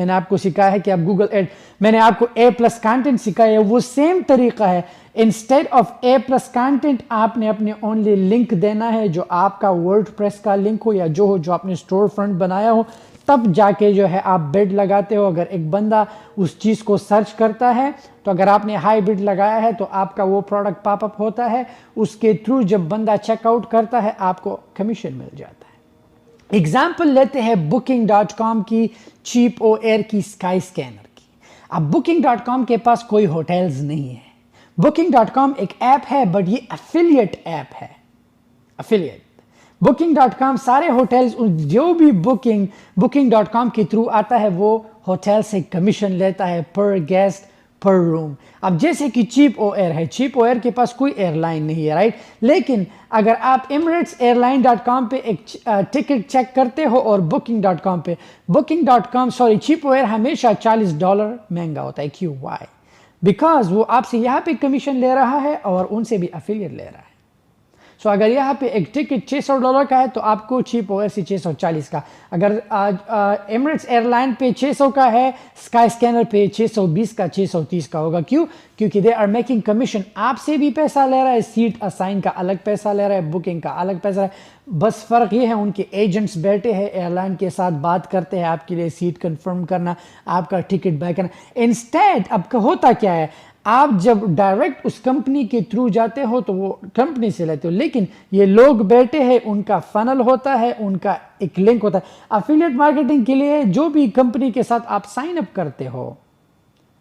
میں نے آپ کو سکھایا ہے کہ آپ گوگل ایڈ، میں نے آپ کو اے پلس کانٹینٹ سکھایا ہے، وہ سیم طریقہ ہے. Instead of a plus content آپ نے اپنے اونلی لنک دینا ہے جو آپ کا ورڈ پریس کا لنک ہو یا جو ہو جو آپ نے اسٹور فرنٹ بنایا ہو، تب جا کے جو ہے آپ بڈ لگاتے ہو. اگر ایک بندہ اس چیز کو سرچ کرتا ہے تو اگر آپ نے ہائی بڈ لگایا ہے تو آپ کا وہ پروڈکٹ پاپ اپ ہوتا ہے، اس کے تھرو جب بندہ چیک آؤٹ کرتا ہے آپ کو کمیشن مل جاتا ہے. ایگزامپل لیتے ہیں booking.com کی، چیپ او ایئر کی، اسکائی اسکینر کی. اب booking.com کے پاس کوئی ہوٹلز نہیں ہے. booking.com ایک ایپ ہے بٹ یہ افیلیٹ ایپ ہے. افیلیٹ booking.com سارے ہوٹلز جو بھی booking.com کے تھرو آتا ہے وہ ہوٹل سے کمیشن لیتا ہے پر گیسٹ پر روم. اب جیسے کہ چیپ او ایئر ہے، چیپ او ایئر کے پاس کوئی ایئر لائن نہیں ہے، رائٹ. لیکن اگر آپ ایمریٹس ایئر لائن .com پہ ایک ٹکٹ چیک کرتے ہو اور booking.com پہ، چیپ او ایئر ہمیشہ $40 مہنگا ہوتا ہے. کیوں؟ وائی؟ بیکاز وہ آپ سے یہاں پہ کمیشن لے رہا ہے اور ان سے بھی افیلیٹ لے رہا ہے. سو اگر یہاں پہ ایک ٹکٹ $600 کا ہے تو آپ کو چیپ او ایئر سے 640 کا. اگر ایمریٹس ایئر لائن پہ 600 کا ہے، اسکائی اسکینر پہ 620 کا، 630 کا ہوگا. کیوں؟ کیونکہ دے آر میکنگ کمیشن. آپ سے بھی پیسہ لے رہا ہے، سیٹ اسائن کا الگ پیسہ لے رہا ہے، بکنگ کا الگ پیسہ ہے. بس فرق یہ ہے ان کے ایجنٹس بیٹھے ہیں ایئر لائن کے ساتھ بات کرتے ہیں آپ کے لیے سیٹ کنفرم کرنا، آپ کا ٹکٹ بائی کرنا. انسٹیڈ اب ہوتا کیا ہے، آپ جب ڈائریکٹ اس کمپنی کے تھرو جاتے ہو تو وہ کمپنی سے لیتے ہو، لیکن یہ لوگ بیٹھے ہیں، ان کا فنل ہوتا ہے، ان کا ایک لنک ہوتا ہے. افیلیٹ مارکیٹنگ کے لیے جو بھی کمپنی کے ساتھ آپ سائن اپ کرتے ہو،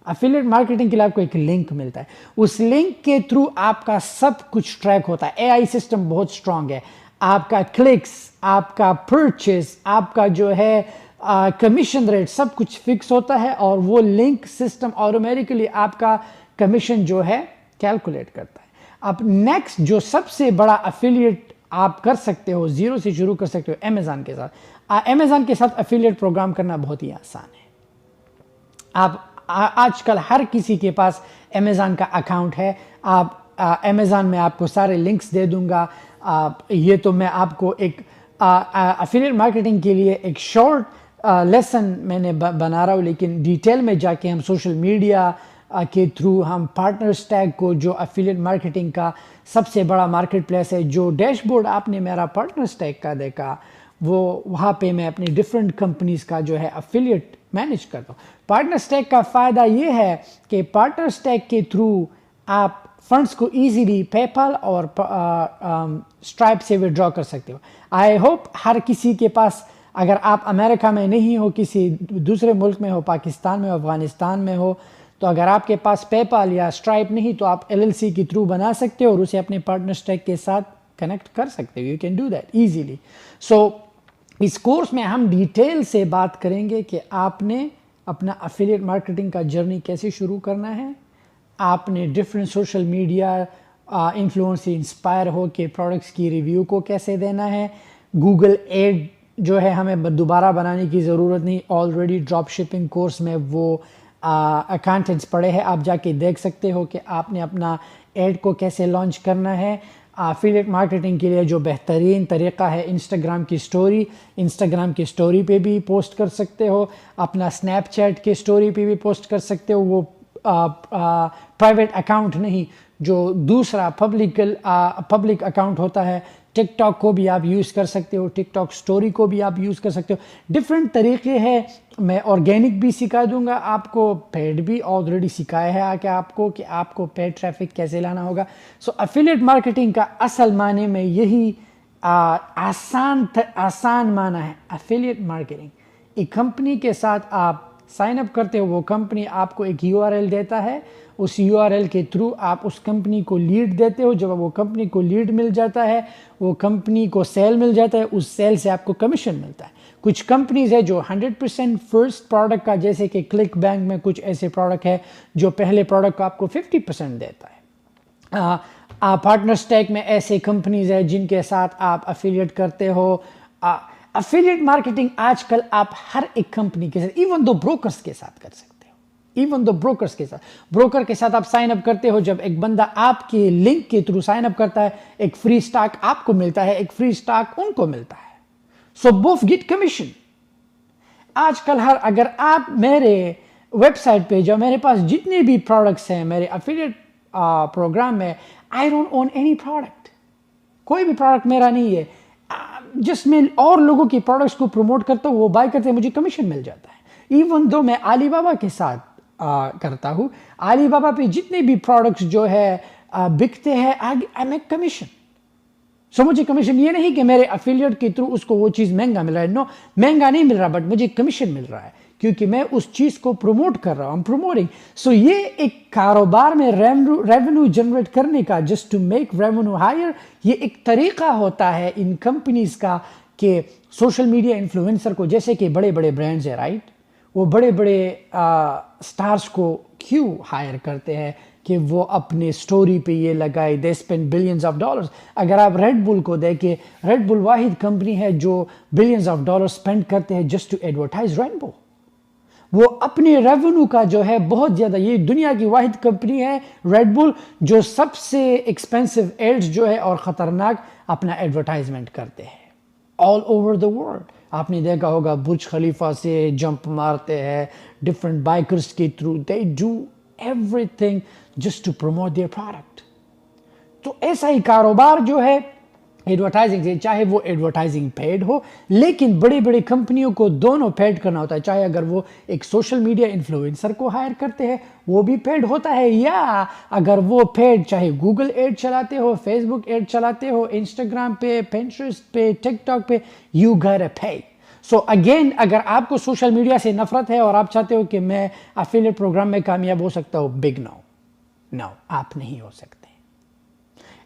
افیلیٹ مارکیٹنگ کے لیے آپ کو ایک لنک ملتا ہے. اس لنک کے تھرو آپ کا سب کچھ ٹریک ہوتا ہے. اے آئی سسٹم بہت اسٹرانگ ہے. آپ کا کلکس، آپ کا پرچیز، آپ کا جو ہے کمیشن ریٹ سب کچھ فکس ہوتا ہے اور وہ لنک سسٹم آٹومیٹکلی آپ کا کمیشن جو ہے کیلکولیٹ کرتا ہے. اب نیکسٹ جو سب سے بڑا افیلیٹ آپ کر سکتے ہو، زیرو سے شروع کر سکتے ہو امیزون کے ساتھ. امیزون کے ساتھ افیلیٹ پروگرام کرنا بہت ہی آسان ہے. آپ آج کل ہر کسی کے پاس امیزون کا اکاؤنٹ ہے. آپ امیزون میں آپ کو سارے لنکس دے دوں گا. یہ تو میں آپ کو ایک افیلیٹ مارکیٹنگ کے لیے ایک شارٹ لیسن میں نے بنا رہا ہوں، لیکن ڈیٹیل میں جا کے ہم سوشل میڈیا کے تھرو ہم پارٹنر اسٹیک کو، جو افیلیٹ مارکیٹنگ کا سب سے بڑا مارکیٹ پلیس ہے، جو ڈیش بورڈ آپ نے میرا پارٹنر اسٹیک کا دیکھا، وہاں پہ میں اپنی ڈفرینٹ کمپنیز کا جو ہے افیلیٹ مینیج کرتا ہوں. پارٹنر اسٹیک کا فائدہ یہ ہے کہ پارٹنر اسٹیک کے تھرو آپ فنڈس کو ایزیلی پے پال اور اسٹرائپ سے وڈرا کر سکتے ہو. آئی ہوپ ہر کسی کے پاس، اگر آپ امریکہ میں نہیں ہو، کسی دوسرے ملک میں ہو، پاکستان میں ہو، افغانستان میں ہو، تو اگر آپ کے پاس پے پال یا اسٹرائپ نہیں تو آپ LLC کے تھرو بنا سکتے ہو اور اسے اپنے پارٹنر اسٹیک کے ساتھ کنیکٹ کر سکتے ہو. You can do that easily. So اس کورس میں ہم ڈیٹیل سے بات کریں گے کہ آپ نے اپنا افیلیٹ مارکیٹنگ کا جرنی کیسے شروع کرنا ہے. آپ نے ڈفرینٹ سوشل میڈیا انفلوئنس سے انسپائر ہو کے پروڈکٹس کی ریویو کو کیسے دینا ہے. گوگل ایڈ جو ہے ہمیں دوبارہ بنانے کی ضرورت نہیں، آلریڈی ڈراپ شپنگ کورس میں وہ کانٹینٹس پڑے ہیں، آپ جا کے دیکھ سکتے ہو کہ آپ نے اپنا ایڈ کو کیسے لانچ کرنا ہے. افیلیٹ مارکیٹنگ کے لیے جو بہترین طریقہ ہے انسٹاگرام کی سٹوری پہ بھی پوسٹ کر سکتے ہو، اپنا اسنیپ چیٹ کے سٹوری پہ بھی پوسٹ کر سکتے ہو. وہ پرائیویٹ اکاؤنٹ نہیں، جو دوسرا پبلک اکاؤنٹ ہوتا ہے. ٹک ٹاک کو بھی آپ یوز کر سکتے ہو، ٹک ٹاک سٹوری کو بھی آپ یوز کر سکتے ہو. ڈفرینٹ طریقے ہیں. میں آرگینک بھی سکھا دوں گا آپ کو، پیڈ بھی آلریڈی سکھایا ہے کہ آپ کو پیڈ ٹریفک کیسے لانا ہوگا. سو افیلیٹ مارکیٹنگ کا اصل معنی میں یہی آسان معنی ہے. افیلیٹ مارکیٹنگ ایک کمپنی کے ساتھ آپ سائن اپ کرتے ہو، وہ کمپنی آپ کو ایک URL دیتا ہے، اس URL کے تھرو آپ اس کمپنی کو لیڈ دیتے ہو. جب وہ کمپنی کو لیڈ مل جاتا ہے، وہ کمپنی کو سیل مل جاتا ہے، اس سیل سے آپ کو کمیشن ملتا ہے. کچھ کمپنیز ہے جو 100% فرسٹ پروڈکٹ کا، جیسے کہ کلک بینک میں کچھ ایسے پروڈکٹ ہے جو پہلے پروڈکٹ کو آپ کو 50% دیتا ہے. پارٹنر اسٹیک میں ایسے کمپنیز ہیں جن کے ساتھ آپ افیلیٹ کرتے ہو. افیلیٹ مارکیٹنگ آج کل آپ ہر ایک کمپنی کے ساتھ، ایون دو بروکرز کے ساتھ کر سکتے ہو. بروکر کے ساتھ آپ سائن اپ کرتے ہو. جب ایک بندہ آپ کے لنک کے تھرو سائن اپ کرتا ہے، ایک فری سٹاک آپ کو ملتا ہے، ایک فری سٹاک ان کو ملتا ہے. So both get commission. آج کل اگر آپ میرے ویب سائٹ پہ جاؤ، میرے پاس جتنے بھی پروڈکٹس ہیں میرے افیلیٹ پروگرام میں، I don't own any product, کوئی بھی پروڈکٹ میرا نہیں ہے، جس میں اور لوگوں کی پروڈکٹس کو پروموٹ کرتا ہوں، وہ بائی کرتے ہیں، مجھے کمیشن مل جاتا ہے۔ ایون دو میں علی بابا کے ساتھ کرتا ہوں، علی بابا پہ جتنے بھی پروڈکٹس جو ہے بکتے ہیں، آئی میک کمیشن۔ سو مجھے کمیشن یہ نہیں کہ میرے افیلیٹ کے تھرو اس کو وہ چیز مہنگا مل رہا ہے، نو، مہنگا نہیں مل رہا، بٹ مجھے کمیشن مل رہا ہے کیونکہ میں اس چیز کو پروموٹ کر رہا ہوں، پروموٹنگ۔ سو یہ ایک کاروبار میں ریونیو جنریٹ کرنے کا، just to make revenue higher, یہ ایک طریقہ ہوتا ہے ان کمپنیز کا کہ سوشل میڈیا انفلوئنسر کو، جیسے کہ بڑے بڑے برانڈز ہیں، رائٹ، وہ بڑے بڑے سٹارز کو کیوں ہائر کرتے ہیں کہ وہ اپنے سٹوری پہ یہ لگائے، they spend billions of dollars. اگر آپ ریڈ بل کو دیکھیں، ریڈ بل واحد کمپنی ہے جو بلینز آف ڈالر اسپینڈ کرتے ہیں جسٹ ٹو ایڈورٹائز رینبو۔ وہ اپنے ریونیو کا جو ہے بہت زیادہ، یہ دنیا کی واحد کمپنی ہے ریڈ بل جو سب سے ایکسپینسو ایڈز جو ہے اور خطرناک اپنا ایڈورٹائزمنٹ کرتے ہیں آل اوور دا ورلڈ۔ آپ نے دیکھا ہوگا برج خلیفہ سے جمپ مارتے ہیں ڈفرنٹ بائکرز کے through, they do everything just to promote their product. تو ایسا ہی کاروبار جو ہے ایڈورٹائزنگ سے، چاہے وہ ایڈورٹائزنگ پیڈ ہو، لیکن بڑی بڑی کمپنیوں کو دونوں پیڈ کرنا ہوتا ہے، چاہے اگر وہ ایک سوشل میڈیا انفلوئنسر کو ہائر کرتے ہیں وہ بھی پیڈ ہوتا ہے، یا اگر وہ پیڈ چاہے گوگل ایڈ چلاتے ہو، فیس بک ایڈ چلاتے ہو، انسٹاگرام پہ، پینٹرسٹ پہ، ٹک ٹاک پہ، you get a pay. So again, اگر آپ کو سوشل میڈیا سے نفرت ہے اور آپ چاہتے ہو کہ میں افیلیٹ پروگرام میں کامیاب ہو سکتا ہوں، بگ نو، آپ نہیں ہو سکتے۔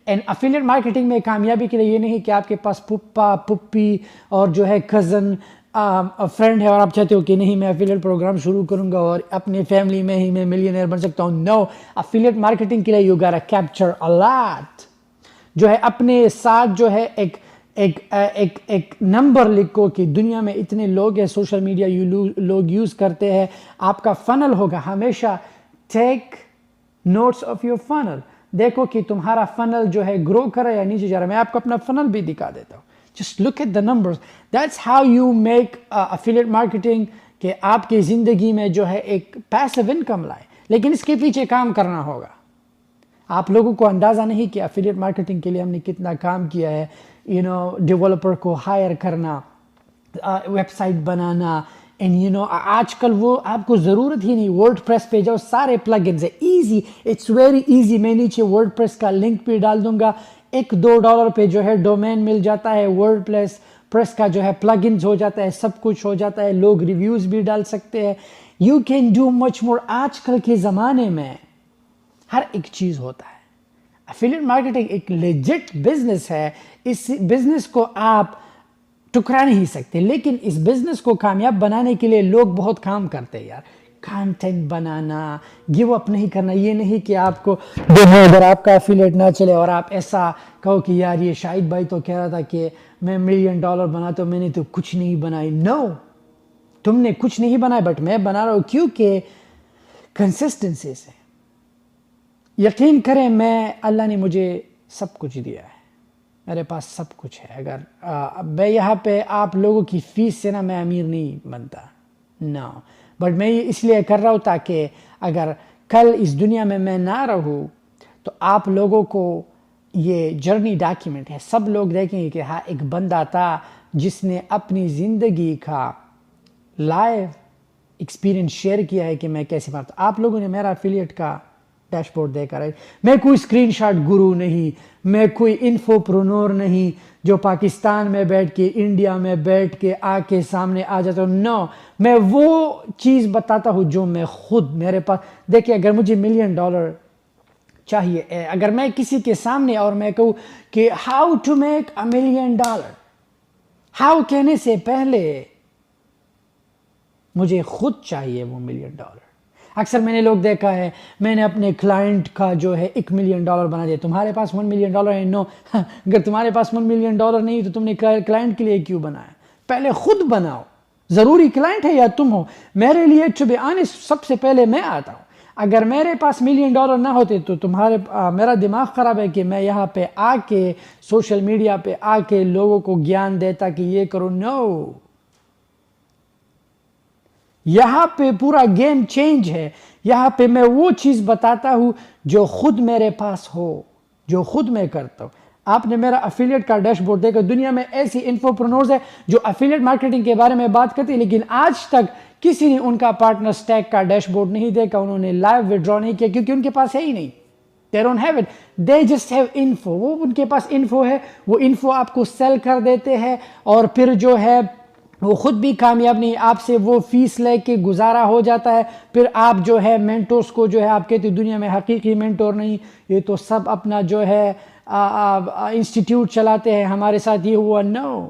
اینڈ افیلیٹ مارکیٹنگ میں کامیابی کے لیے یہ نہیں کہ آپ کے پاس پپا پپی اور جو ہے کزن فرینڈ ہے اور آپ چاہتے ہو کہ نہیں میں افیلیٹ پروگرام شروع کروں گا اور اپنے فیملی میں ہی میں ملینئر بن سکتا ہوں۔ نو، افیلیٹ مارکیٹنگ کے لیے یو گاٹا کیپچر ا لاٹ، جو ہے اپنے ساتھ جو ہے ایک نمبر لکھو کہ دنیا میں اتنے لوگ ہیں، سوشل میڈیا لوگ یوز کرتے ہیں، آپ کا فنل ہوگا ہمیشہ، ٹیک نوٹس آف یور فنل، دیکھو کہ تمہارا فنل جو ہے گرو کر رہا ہے یا نیچے جا رہا ہے۔ میں آپ کو اپنا فنل بھی دکھا دیتا ہوں، just look at the numbers, that's how you make affiliate marketing, کہ آپ کی زندگی میں جو ہے ایک پیسو انکم لائے، لیکن اس کے پیچھے کام کرنا ہوگا۔ آپ لوگوں کو اندازہ نہیں کہ افیلیٹ مارکیٹنگ کے لیے ہم نے کتنا کام کیا ہے، ڈیولپر کو ہائر کرنا، ویب سائٹ بنانا، اینڈ آج کل وہ آپ کو ضرورت ہی نہیں، ورڈ پریس پہ جاؤ، سارے پلگ انز ہیں، ایزی، اٹس ویری ایزی۔ میں نیچے ورڈ پریس کا لنک بھی ڈال دوں گا، $1-2 پہ جو ہے ڈومین مل جاتا ہے، ورڈ پریس کا جو ہے پلگ انز ہو جاتا ہے، سب کچھ ہو جاتا ہے، لوگ ریویوز بھی ڈال سکتے ہیں، یو کین ڈو مچ مور۔ آج کل کے زمانے میں ہر ایک چیز ہوتا ہے۔ افیلیٹ مارکیٹنگ ایک لیجٹ بزنس ہے، اس بزنس کو آپ ٹکرا نہیں سکتے، لیکن اس بزنس کو کامیاب بنانے کے لیے لوگ بہت کام کرتے ہیں یار، کانٹینٹ بنانا، گیو اپ نہیں کرنا۔ یہ نہیں کہ آپ کو اگر آپ کا افیلیٹ نہ چلے اور آپ ایسا کہو کہ یار یہ شاہد بھائی تو کہہ رہا تھا کہ میں $1 ملین بناتا ہوں، میں نے تو کچھ نہیں بنائی۔ نو، تم نے کچھ نہیں بنایا، بٹ میں بنا رہا ہوں، کیونکہ کنسسٹنسی سے۔ یقین کریں، اللہ نے مجھے سب کچھ دیا ہے، میرے پاس سب کچھ ہے۔ اگر میں یہاں پہ آپ لوگوں کی فیس سے میں امیر نہیں بنتا، نو، بٹ میں یہ اس لیے کر رہا ہوں تاکہ اگر کل اس دنیا میں نہ رہوں تو آپ لوگوں کو یہ جرنی ڈاکیومنٹ ہے، سب لوگ دیکھیں گے کہ ہاں ایک بندہ تھا جس نے اپنی زندگی کا لائیو ایکسپیرینس شیئر کیا ہے کہ میں کیسے بنتا۔ آپ لوگوں نے میرا افیلیٹ کا ڈیش بورڈ دیکھا ہے، میں کوئی اسکرین شاٹ گرو نہیں، میں کوئی انفوپرونور نہیں جو پاکستان میں بیٹھ کے، انڈیا میں بیٹھ کے آ کے سامنے آ جاتا ہوں۔ نو، میں وہ چیز بتاتا ہوں جو میں خود، میرے پاس دیکھیں، اگر مجھے $1 ملین چاہیے، اگر میں کسی کے سامنے اور میں کہوں کہ how to make $1 million, how کہنے سے پہلے مجھے خود چاہیے وہ $1 ملین۔ اکثر میں نے لوگ دیکھا ہے، میں نے اپنے کلائنٹ کا جو ہے $1 ملین بنا دیا، تمہارے پاس $1 ملین ہے؟ نو، اگر تمہارے پاس $1 ملین نہیں تو تم نے کلائنٹ کے لیے کیوں بنایا؟ پہلے خود بناؤ، ضروری کلائنٹ ہے یا تم ہو؟ میرے لیے ٹو بی آنیسٹ سب سے پہلے میں آتا ہوں۔ اگر میرے پاس $1 ملین نہ ہوتے تو میرا دماغ خراب ہے کہ میں یہاں پہ آ کے سوشل میڈیا پہ آ کے لوگوں کو گیان دیتا کہ یہ کرو۔ نو، یہاں پہ پورا گیم چینج ہے. یہاں پہ میں وہ چیز بتاتا ہوں جو خود میرے پاس ہو, جو خود میں کرتا ہوں. آپ نے میرا افیلیٹ کا ڈیش بورڈ دیکھا. دنیا میں ایسی انفوپرنورز ہے جو افیلیٹ مارکیٹنگ کے بارے میں بات کرتے ہیں, لیکن آج تک کسی نے ان کا پارٹنر اسٹیک کا ڈیش بورڈ نہیں دیکھا, انہوں نے لائیو وڈرا نہیں کیا, کیونکہ ان کے پاس ہے ہی نہیں. They don't have it. They just have info. وہ ان کے پاس انفو ہے, وہ انفو آپ کو سیل کر دیتے ہیں, اور پھر جو ہے وہ خود بھی کامیاب نہیں, آپ سے وہ فیس لے کے گزارا ہو جاتا ہے. پھر آپ جو ہے مینٹورز کو جو ہے آپ کہتے ہیں دنیا میں حقیقی مینٹور نہیں, یہ تو سب اپنا جو ہے انسٹیٹیوٹ چلاتے ہیں, ہمارے ساتھ یہ ہوا. نو,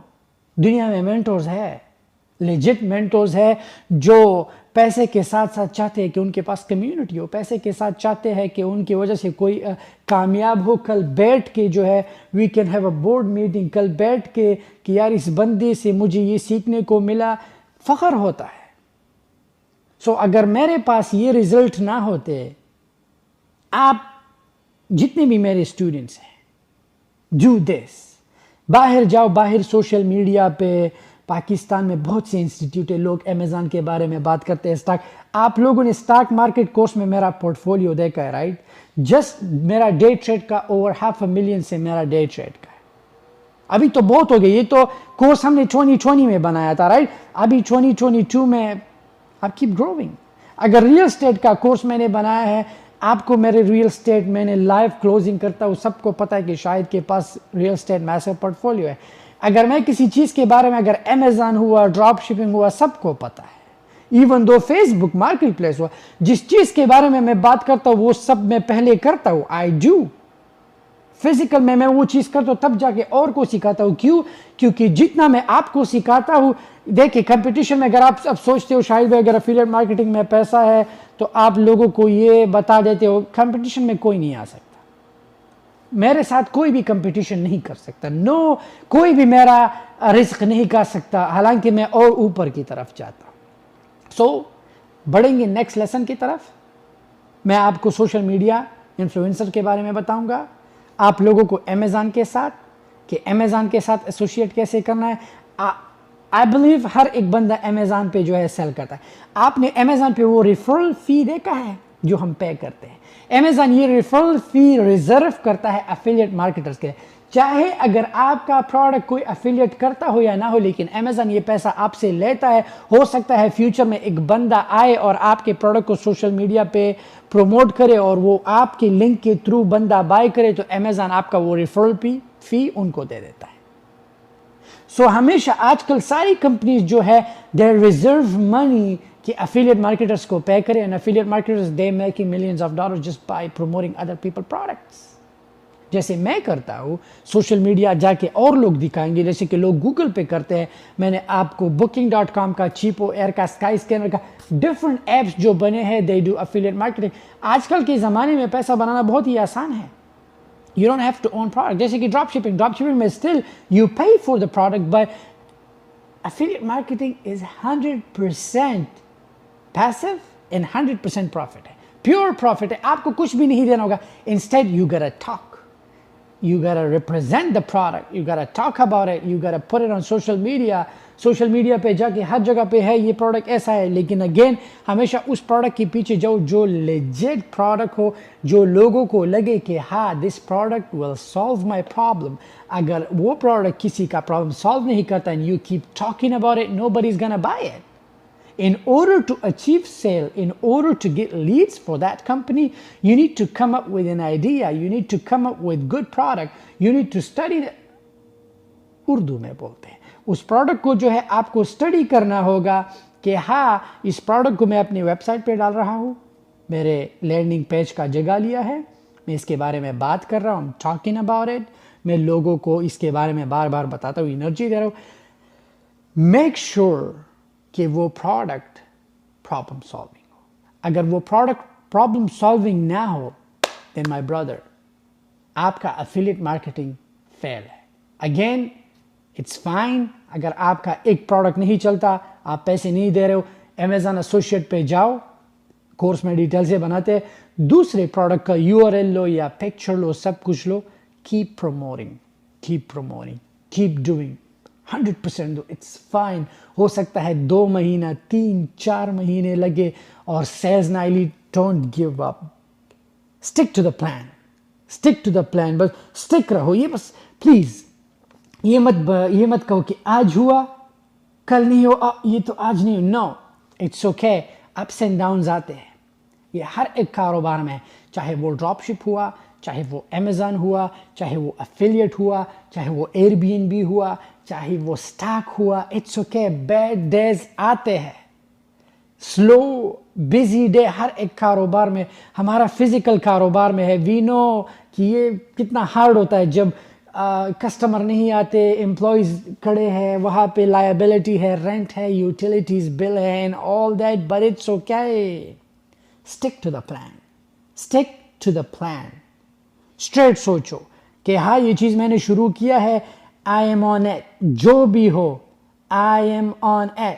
دنیا میں مینٹورز ہے, لیجٹ مینٹورز ہے, جو پیسے کے ساتھ ساتھ چاہتے ہیں کہ ان کے پاس کمیونٹی ہو, پیسے کے ساتھ چاہتے ہیں کہ ان کی وجہ سے کوئی کامیاب ہو. کل بیٹھ کے جو ہے we can have a board meeting, کل بیٹھ کے کہ یار اس بندے سے مجھے یہ سیکھنے کو ملا, فخر ہوتا ہے. سو اگر میرے پاس یہ رزلٹ نہ ہوتے, آپ جتنے بھی میرے اسٹوڈنٹس ہیں, ڈو دس, باہر جاؤ, باہر سوشل میڈیا پہ پاکستان میں بہت سے انسٹیٹیوٹ ہے, لوگ امیزون کے بارے میں بات کرتے ہیں, اسٹاک. آپ لوگوں نے اسٹاک مارکیٹ کورس میں میرا پورٹ فولیو دیکھا ہے, رائٹ؟ جسٹ میرا ڈے ٹریڈ کا اوور 500,000 سے میرا ڈے ٹریڈ کا ہے. ابھی تو بہت ہو گئی, یہ تو کورس ہم نے 2020 میں بنایا تھا, رائٹ؟ ابھی 2022 میں آپ کیپ گروونگ. اگر ریئل اسٹیٹ کا کورس میں نے بنایا ہے, آپ کو میرے ریئل اسٹیٹ میں نے لائیو کلوزنگ کرتا ہوں, سب کو پتہ ہے کہ شاید کے پاس ریئل اسٹیٹ میسر پورٹ فولیو ہے. اگر میں کسی چیز کے بارے میں, اگر امیزون ہوا, ڈراپ شپنگ ہوا, سب کو پتہ ہے. ایون دو فیس بک مارکیٹ پلیس ہوا, جس چیز کے بارے میں بات کرتا ہوں وہ سب میں پہلے کرتا ہوں. آئی ڈو فزیکل میں وہ چیز کرتا ہوں, تب جا کے اور کو سکھاتا ہوں. کیوں؟ کیونکہ جتنا میں آپ کو سکھاتا ہوں, دیکھیں کمپٹیشن میں اگر آپ اب سوچتے ہو شاید بھائی اگر افیلیٹ مارکیٹنگ میں پیسہ ہے تو آپ لوگوں کو یہ بتا دیتے ہو, کمپٹیشن میں کوئی نہیں آ سکتا, میرے ساتھ کوئی بھی کمپٹیشن نہیں کر سکتا. نو, کوئی بھی میرا رزق نہیں کھا سکتا, حالانکہ میں اور اوپر کی طرف جاتا ہوں. سو بڑھیں گے نیکسٹ لیسن کی طرف. میں آپ کو سوشل میڈیا انفلوئنسر کے بارے میں بتاؤں گا, آپ لوگوں کو امیزون کے ساتھ, کہ امیزون کے ساتھ ایسوسیٹ کیسے کرنا ہے. آئی بلیو ہر ایک بندہ امیزون پہ جو ہے سیل کرتا ہے. آپ نے امیزون پہ وہ ریفرل فی دیکھا ہے جو ہم پے کرتے ہیں؟ امیزون یہ ریفرل فی ریزرو کرتا ہے افیلیٹ مارکیٹرز کے. چاہے اگر آپ کا پروڈکٹ کوئی افیلیٹ کرتا ہو یا نہ ہو, لیکن امیزون یہ پیسہ آپ سے لیتا ہے. ہو سکتا ہے فیوچر میں ایک بندہ آئے اور آپ کے پروڈکٹ کو سوشل میڈیا پہ پروموٹ کرے اور وہ آپ کے لنک کے تھرو بندہ بائی کرے, تو امیزون آپ کا وہ ریفرل فی ان کو دے دیتا ہے. سو ہمیشہ آج کل ساری کمپنیز جو ہے دے ریزرو منی کہ افیلیٹ مارکیٹرز کو پے کریں, and affiliate marketers they making millions of dollars just by promoting other people products. جیسے میں کرتا ہوں, سوشل میڈیا جا کے اور لوگ دکھائیں گے, جیسے کہ لوگ گوگل پہ کرتے ہیں. میں نے آپ کو booking.com کا, چیپو ایئر کا, اسکائی اسکینر کا, ڈفرنٹ ایپس جو بنے ہیں, they do affiliate marketing. آج کل کے زمانے میں پیسہ بنانا بہت ہی آسان ہے. You don't have to own product. جیسے کہ ڈراپ شپنگ میں still you pay for the product, but affiliate marketing is 100% passive and 100% profit ہے, pure profit ہے. آپ کو کچھ بھی نہیں دینا ہوگا. Instead you gotta talk, you gotta represent the product, you gotta talk about it, you gotta put it on social media. Social media پہ جا کے ہر جگہ پہ ہے یہ پروڈکٹ ایسا ہے, لیکن اگین ہمیشہ اس پروڈکٹ کے پیچھے جاؤ جو لیجٹ پروڈکٹ ہو, جو لوگوں کو لگے کہ ہاں this product will solve my problem. اگر وہ پروڈکٹ کسی کا پرابلم سالو نہیں کرتا and you keep talking about it, nobody's gonna buy it. In order to achieve sale, in order to get leads for that company, you need to come up with an idea, you need to come up with good product, you need to study the Urdu میں بولتے ہیں. اس product کو جو ہے آپ کو study کرنا ہوگا کہ ہاں اس پروڈکٹ کو میں اپنی ویب سائٹ پہ ڈال رہا ہوں, میرے لینڈنگ پیج کا جگہ لیا ہے, میں اس کے بارے میں بات کر رہا ہوں, ٹاکنگ اباؤٹ اٹ, میں لوگوں کو اس کے بارے میں بار بار بتاتا ہوں, انرجی دے رہا ہوں. میک شیور کہ وہ پروڈکٹ پرابلم سالونگ ہو. اگر وہ پروڈکٹ پرابلم سالونگ نہ ہو, دین مائی بردر آپ کا افیلیٹ مارکیٹنگ فیل ہے. اگین اٹس فائن اگر آپ کا ایک پروڈکٹ نہیں چلتا, آپ پیسے نہیں دے رہے ہو, امیزون ایسوسیٹ پہ جاؤ, کورس میں ڈیٹیل سے بناتے ہیں, دوسرے پروڈکٹ کا URL لو یا پکچر لو, سب کچھ لو, کیپ پروموٹنگ, کیپ ڈوئنگ. 100% دو, اٹس فائن. ہو سکتا ہے 2 مہینہ 3-4 مہینے لگے اور سیلز نہ آئی, don't give up, stick to the plan, stick to the plan, بس اسٹک رہو. یہ بس پلیز یہ مت کہو کہ آج ہوا کل نہیں ہو, یہ تو آج نہیں ہو. No, it's okay, ups and downs آتے ہیں. یہ ہر ایک کاروبار میں, چاہے وہ ڈراپ شپ ہوا, چاہے وہ امیزون ہوا, چاہے وہ افیلیٹ ہوا, چاہے وہ ایئر بی این بی ہوا, چاہے وہ اسٹاک ہوا, اٹس اوکے, بیڈ ڈیز آتے ہیں. سلو بزی ڈے ہر ایک کاروبار میں, ہمارا فزیکل کاروبار میں ہے. وی نو کہ یہ کتنا ہارڈ ہوتا ہے جب کسٹمر نہیں آتے, امپلائیز کھڑے ہیں, وہاں پہ لائبلٹی ہے, رینٹ ہے, یوٹیلیٹیز بل ہے, and all that, but it's okay. Stick to the plan, stick to the plan. Straight سوچو کہ ہاں یہ چیز میں نے شروع کیا ہے, آئی ایم آن ایٹ, جو بھی ہو I am on it,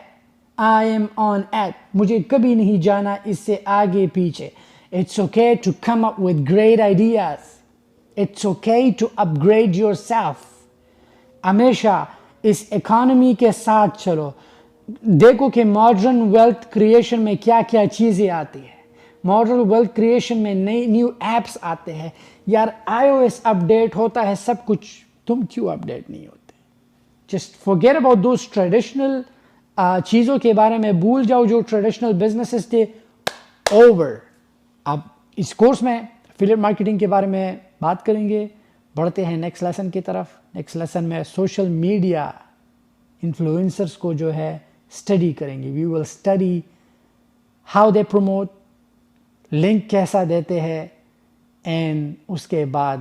I am on it, مجھے کبھی نہیں جانا اس سے آگے پیچھے. It's okay to come up with great ideas, it's okay to upgrade yourself. ہمیشہ اس اکانومی کے ساتھ چلو. دیکھو کہ ماڈرن ویلتھ کریشن میں کیا کیا چیزیں آتی ہیں. ماڈرن ویلتھ کریشن میں نئی نیو ایپس آتے ہیں. یار آئی او ایس اپڈیٹ ہوتا ہے سب کچھ, تم کیوں اپڈیٹ نہیں ہوتے؟ Just forget about those traditional چیزوں کے بارے میں بھول جاؤ جو ٹریڈیشنل بزنسز تھے. اوور. اب اس کورس میں افیلیٹ مارکیٹنگ کے بارے میں بات کریں گے. بڑھتے ہیں نیکسٹ لیسن کی طرف. نیکسٹ لیسن میں سوشل میڈیا انفلوئنسرز کو جو ہے اسٹڈی کریں گے. We will study how they promote, link کیسا دیتے ہیں, اینڈ اس کے بعد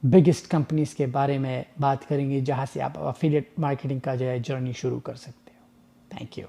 بگیسٹ کمپنیز کے بارے میں بات کریں گے جہاں سے آپ افیلیٹ مارکیٹنگ کا جو ہے جرنی شروع کر سکتے ہو. Thank you.